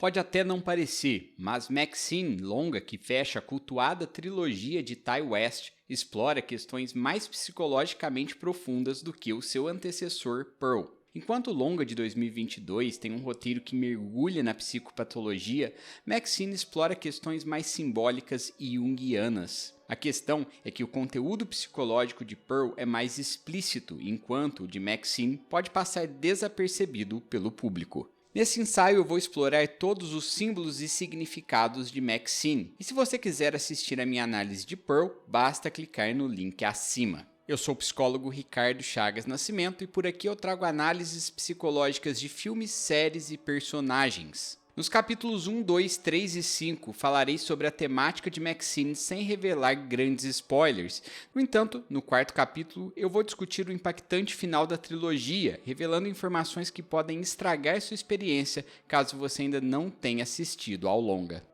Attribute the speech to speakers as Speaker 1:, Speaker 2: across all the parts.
Speaker 1: Pode até não parecer, mas Maxine, longa que fecha a cultuada trilogia de Ti West, explora questões mais psicologicamente profundas do que o seu antecessor Pearl. Enquanto o longa de 2022 tem um roteiro que mergulha na psicopatologia, Maxine explora questões mais simbólicas e junguianas. A questão é que o conteúdo psicológico de Pearl é mais explícito, enquanto o de Maxine pode passar desapercebido pelo público. Nesse ensaio eu vou explorar todos os símbolos e significados de Maxine, e se você quiser assistir a minha análise de Pearl, basta clicar no link acima. Eu sou o psicólogo Ricardo Chagas Nascimento e por aqui eu trago análises psicológicas de filmes, séries e personagens. Nos capítulos 1, 2, 3 e 5 falarei sobre a temática de Maxine sem revelar grandes spoilers. No entanto, no quarto capítulo eu vou discutir o impactante final da trilogia, revelando informações que podem estragar sua experiência caso você ainda não tenha assistido ao longa.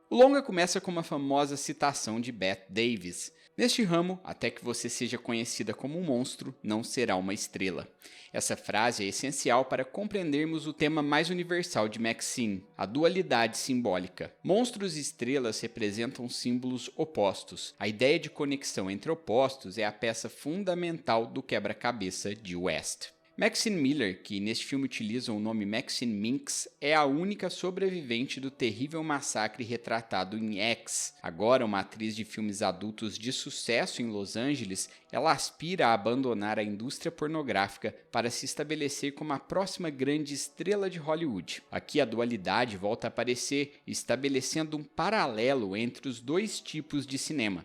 Speaker 1: O longa começa com uma famosa citação de Bette Davis. Neste ramo, até que você seja conhecida como um monstro, não será uma estrela. Essa frase é essencial para compreendermos o tema mais universal de Maxine, a dualidade simbólica. Monstros e estrelas representam símbolos opostos. A ideia de conexão entre opostos é a peça fundamental do quebra-cabeça de West. Maxine Miller, que neste filme utiliza o nome Maxine Minx, é a única sobrevivente do terrível massacre retratado em X. Agora uma atriz de filmes adultos de sucesso em Los Angeles, ela aspira a abandonar a indústria pornográfica para se estabelecer como a próxima grande estrela de Hollywood. Aqui a dualidade volta a aparecer, estabelecendo um paralelo entre os dois tipos de cinema.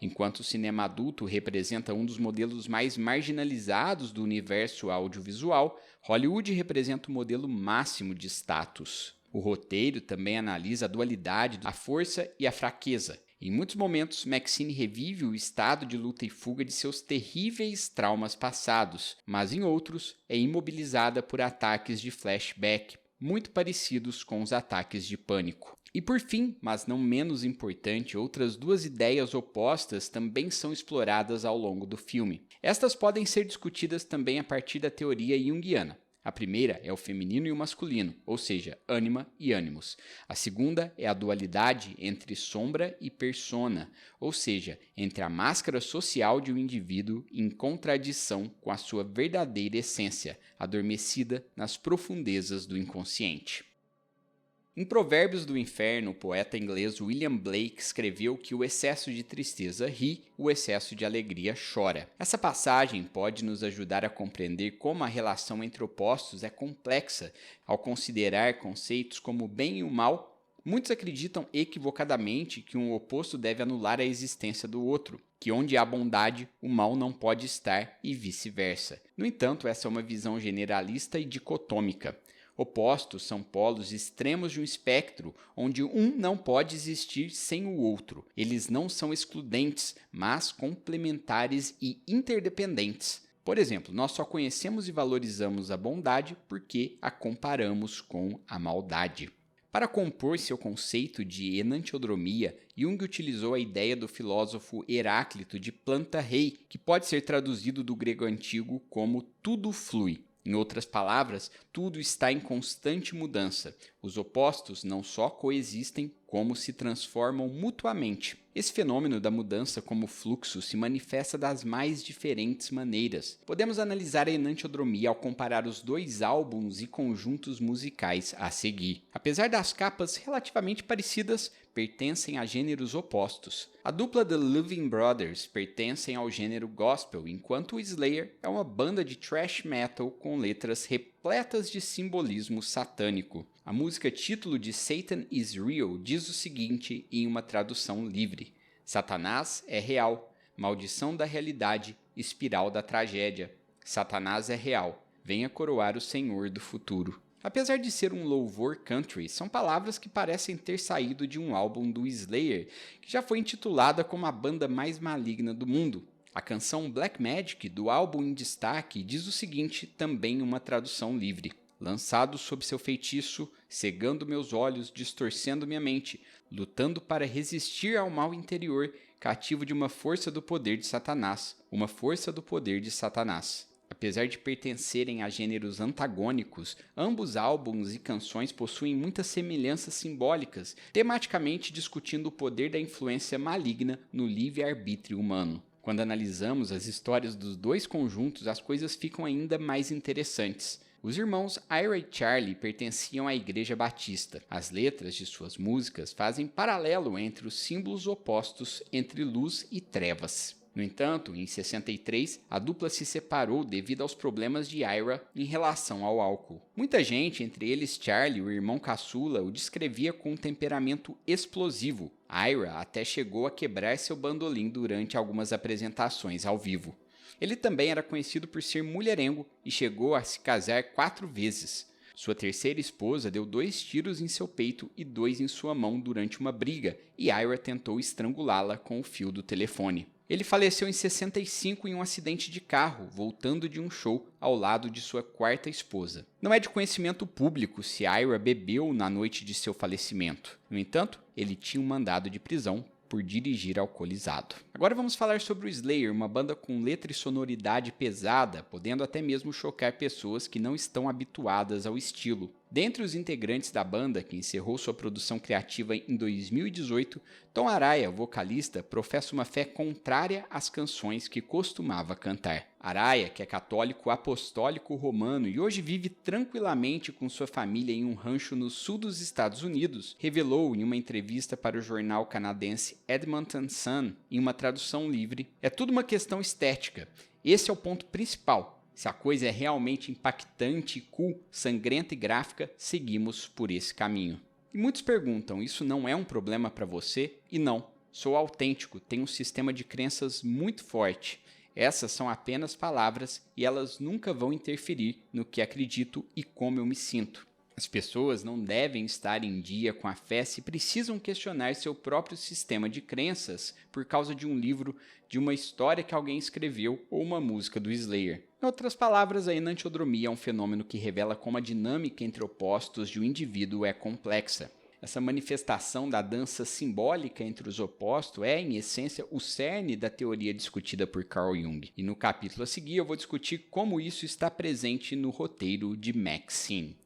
Speaker 1: Enquanto o cinema adulto representa um dos modelos mais marginalizados do universo audiovisual, Hollywood representa o modelo máximo de status. O roteiro também analisa a dualidade, a força e a fraqueza. Em muitos momentos, Maxine revive o estado de luta e fuga de seus terríveis traumas passados, mas em outros é imobilizada por ataques de flashback, muito parecidos com os ataques de pânico. E por fim, mas não menos importante, outras duas ideias opostas também são exploradas ao longo do filme. Estas podem ser discutidas também a partir da teoria junguiana. A primeira é o feminino e o masculino, ou seja, ânima e ânimos. A segunda é a dualidade entre sombra e persona, ou seja, entre a máscara social de um indivíduo em contradição com a sua verdadeira essência, adormecida nas profundezas do inconsciente. Em Provérbios do Inferno, o poeta inglês William Blake escreveu que o excesso de tristeza ri, o excesso de alegria chora. Essa passagem pode nos ajudar a compreender como a relação entre opostos é complexa. Ao considerar conceitos como o bem e o mal, muitos acreditam equivocadamente que um oposto deve anular a existência do outro, que onde há bondade, o mal não pode estar e vice-versa. No entanto, essa é uma visão generalista e dicotômica. Opostos são polos extremos de um espectro, onde um não pode existir sem o outro. Eles não são excludentes, mas complementares e interdependentes. Por exemplo, nós só conhecemos e valorizamos a bondade porque a comparamos com a maldade. Para compor seu conceito de enantiodromia, Jung utilizou a ideia do filósofo Heráclito de planta rei, que pode ser traduzido do grego antigo como tudo flui. Em outras palavras, tudo está em constante mudança. Os opostos não só coexistem, como se transformam mutuamente. Esse fenômeno da mudança como fluxo se manifesta das mais diferentes maneiras. Podemos analisar a enantiodromia ao comparar os dois álbuns e conjuntos musicais a seguir. Apesar das capas relativamente parecidas, pertencem a gêneros opostos. A dupla The Living Brothers pertencem ao gênero gospel, enquanto o Slayer é uma banda de thrash metal com letras repletas de simbolismo satânico. A música título de Satan is Real diz o seguinte em uma tradução livre: Satanás é real, maldição da realidade, espiral da tragédia. Satanás é real, venha coroar o Senhor do futuro. Apesar de ser um louvor country, são palavras que parecem ter saído de um álbum do Slayer, que já foi intitulada como a banda mais maligna do mundo. A canção Black Magic, do álbum em destaque, diz o seguinte, também em uma tradução livre: lançado sob seu feitiço, cegando meus olhos, distorcendo minha mente, lutando para resistir ao mal interior, cativo de uma força do poder de Satanás, uma força do poder de Satanás. Apesar de pertencerem a gêneros antagônicos, ambos álbuns e canções possuem muitas semelhanças simbólicas, tematicamente discutindo o poder da influência maligna no livre-arbítrio humano. Quando analisamos as histórias dos dois conjuntos, as coisas ficam ainda mais interessantes. Os irmãos Ira e Charlie pertenciam à Igreja Batista. As letras de suas músicas fazem paralelo entre os símbolos opostos entre luz e trevas. No entanto, em 63, a dupla se separou devido aos problemas de Ira em relação ao álcool. Muita gente, entre eles Charlie, o irmão caçula, o descrevia com um temperamento explosivo. Ira até chegou a quebrar seu bandolim durante algumas apresentações ao vivo. Ele também era conhecido por ser mulherengo e chegou a se casar 4 vezes. Sua terceira esposa deu 2 tiros em seu peito e 2 em sua mão durante uma briga, e Ira tentou estrangulá-la com o fio do telefone. Ele faleceu em 65 em um acidente de carro, voltando de um show ao lado de sua 4ª esposa. Não é de conhecimento público se Ira bebeu na noite de seu falecimento. No entanto, ele tinha um mandado de prisão por dirigir alcoolizado. Agora vamos falar sobre o Slayer, uma banda com letra e sonoridade pesada, podendo até mesmo chocar pessoas que não estão habituadas ao estilo. Dentre os integrantes da banda, que encerrou sua produção criativa em 2018, Tom Araya, vocalista, professa uma fé contrária às canções que costumava cantar. Araya, que é católico apostólico romano e hoje vive tranquilamente com sua família em um rancho no sul dos Estados Unidos, revelou em uma entrevista para o jornal canadense Edmonton Sun, em uma tradução livre: "É tudo uma questão estética. Esse é o ponto principal. Se a coisa é realmente impactante, cool, sangrenta e gráfica, seguimos por esse caminho." E muitos perguntam, isso não é um problema para você? E não, sou autêntico, tenho um sistema de crenças muito forte. Essas são apenas palavras e elas nunca vão interferir no que acredito e como eu me sinto. As pessoas não devem estar em dia com a fé se precisam questionar seu próprio sistema de crenças por causa de um livro, de uma história que alguém escreveu ou uma música do Slayer. Em outras palavras, a enantiodromia é um fenômeno que revela como a dinâmica entre opostos de um indivíduo é complexa. Essa manifestação da dança simbólica entre os opostos é, em essência, o cerne da teoria discutida por Carl Jung. E no capítulo a seguir eu vou discutir como isso está presente no roteiro de Maxine.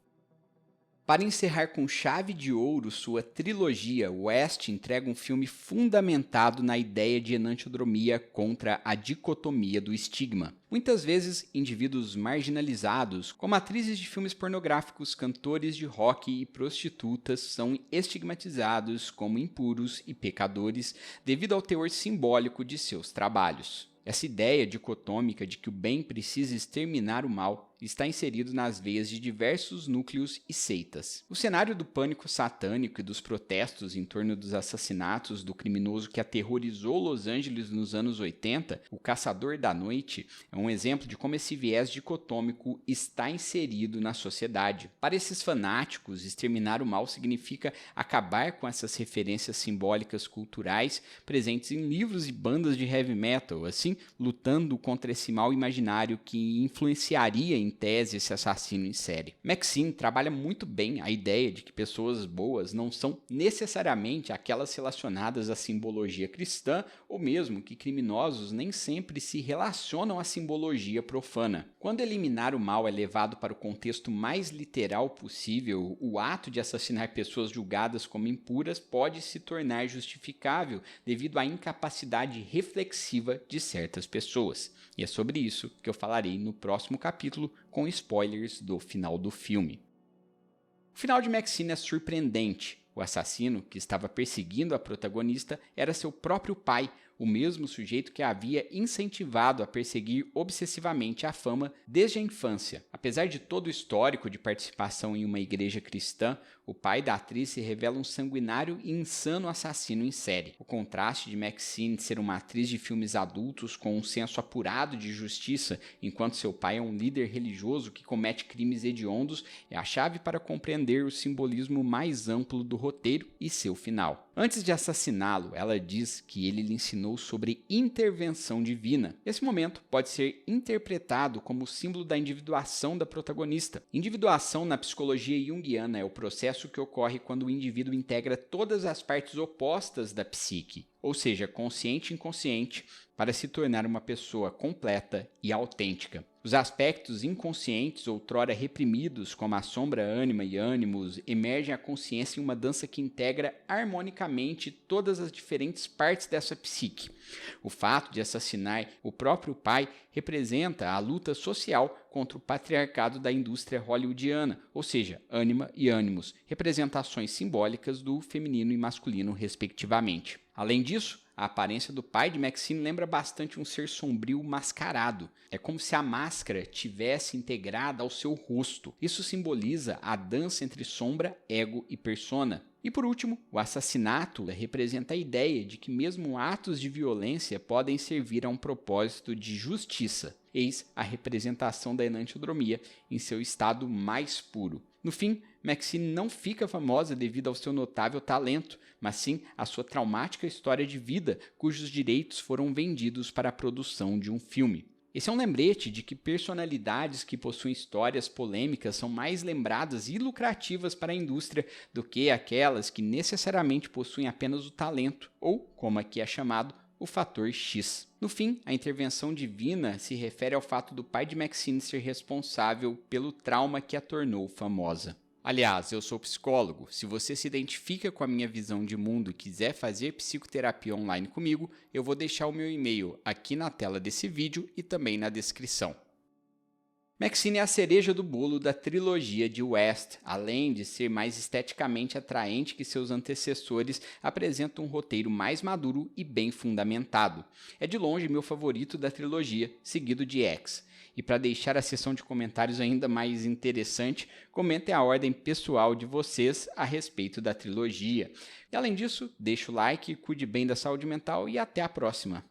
Speaker 1: Para encerrar com chave de ouro sua trilogia, West entrega um filme fundamentado na ideia de enantiodromia contra a dicotomia do estigma. Muitas vezes, indivíduos marginalizados, como atrizes de filmes pornográficos, cantores de rock e prostitutas, são estigmatizados como impuros e pecadores devido ao teor simbólico de seus trabalhos. Essa ideia dicotômica de que o bem precisa exterminar o mal está inserido nas veias de diversos núcleos e seitas. O cenário do pânico satânico e dos protestos em torno dos assassinatos do criminoso que aterrorizou Los Angeles nos anos 80, o Caçador da Noite, é um exemplo de como esse viés dicotômico está inserido na sociedade. Para esses fanáticos, exterminar o mal significa acabar com essas referências simbólicas culturais presentes em livros e bandas de heavy metal, assim, lutando contra esse mal imaginário que influenciaria em tese esse assassino em série. Maxine trabalha muito bem a ideia de que pessoas boas não são necessariamente aquelas relacionadas à simbologia cristã, ou mesmo que criminosos nem sempre se relacionam à simbologia profana. Quando eliminar o mal é levado para o contexto mais literal possível, o ato de assassinar pessoas julgadas como impuras pode se tornar justificável devido à incapacidade reflexiva de certas pessoas. E é sobre isso que eu falarei no próximo capítulo, com spoilers do final do filme. O final de Maxine é surpreendente. O assassino que estava perseguindo a protagonista era seu próprio pai, o mesmo sujeito que a havia incentivado a perseguir obsessivamente a fama desde a infância. Apesar de todo o histórico de participação em uma igreja cristã, o pai da atriz se revela um sanguinário e insano assassino em série. O contraste de Maxine ser uma atriz de filmes adultos com um senso apurado de justiça, enquanto seu pai é um líder religioso que comete crimes hediondos, é a chave para compreender o simbolismo mais amplo do roteiro e seu final. Antes de assassiná-lo, ela diz que ele lhe ensinou sobre intervenção divina. Esse momento pode ser interpretado como o símbolo da individuação da protagonista. Individuação na psicologia junguiana é o processo que ocorre quando o indivíduo integra todas as partes opostas da psique, ou seja, consciente e inconsciente, para se tornar uma pessoa completa e autêntica. Os aspectos inconscientes, outrora reprimidos, como a sombra, ânima e ânimos, emergem à consciência em uma dança que integra harmonicamente todas as diferentes partes dessa psique. O fato de assassinar o próprio pai representa a luta social contra o patriarcado da indústria hollywoodiana, ou seja, ânima e ânimos, representações simbólicas do feminino e masculino, respectivamente. Além disso, a aparência do pai de Maxine lembra bastante um ser sombrio mascarado. É como se a máscara tivesse integrada ao seu rosto. Isso simboliza a dança entre sombra, ego e persona. E por último, o assassinato representa a ideia de que mesmo atos de violência podem servir a um propósito de justiça. Eis a representação da enantiodromia em seu estado mais puro. No fim, Maxine não fica famosa devido ao seu notável talento, mas sim à sua traumática história de vida, cujos direitos foram vendidos para a produção de um filme. Esse é um lembrete de que personalidades que possuem histórias polêmicas são mais lembradas e lucrativas para a indústria do que aquelas que necessariamente possuem apenas o talento, ou, como aqui é chamado, o fator X. No fim, a intervenção divina se refere ao fato do pai de Maxine ser responsável pelo trauma que a tornou famosa. Aliás, eu sou psicólogo. Se você se identifica com a minha visão de mundo e quiser fazer psicoterapia online comigo, eu vou deixar o meu e-mail aqui na tela desse vídeo e também na descrição. Maxine é a cereja do bolo da trilogia de West. Além de ser mais esteticamente atraente que seus antecessores, apresenta um roteiro mais maduro e bem fundamentado. É de longe meu favorito da trilogia, seguido de X. E para deixar a seção de comentários ainda mais interessante, comentem a ordem pessoal de vocês a respeito da trilogia. E além disso, deixe o like, cuide bem da saúde mental e até a próxima!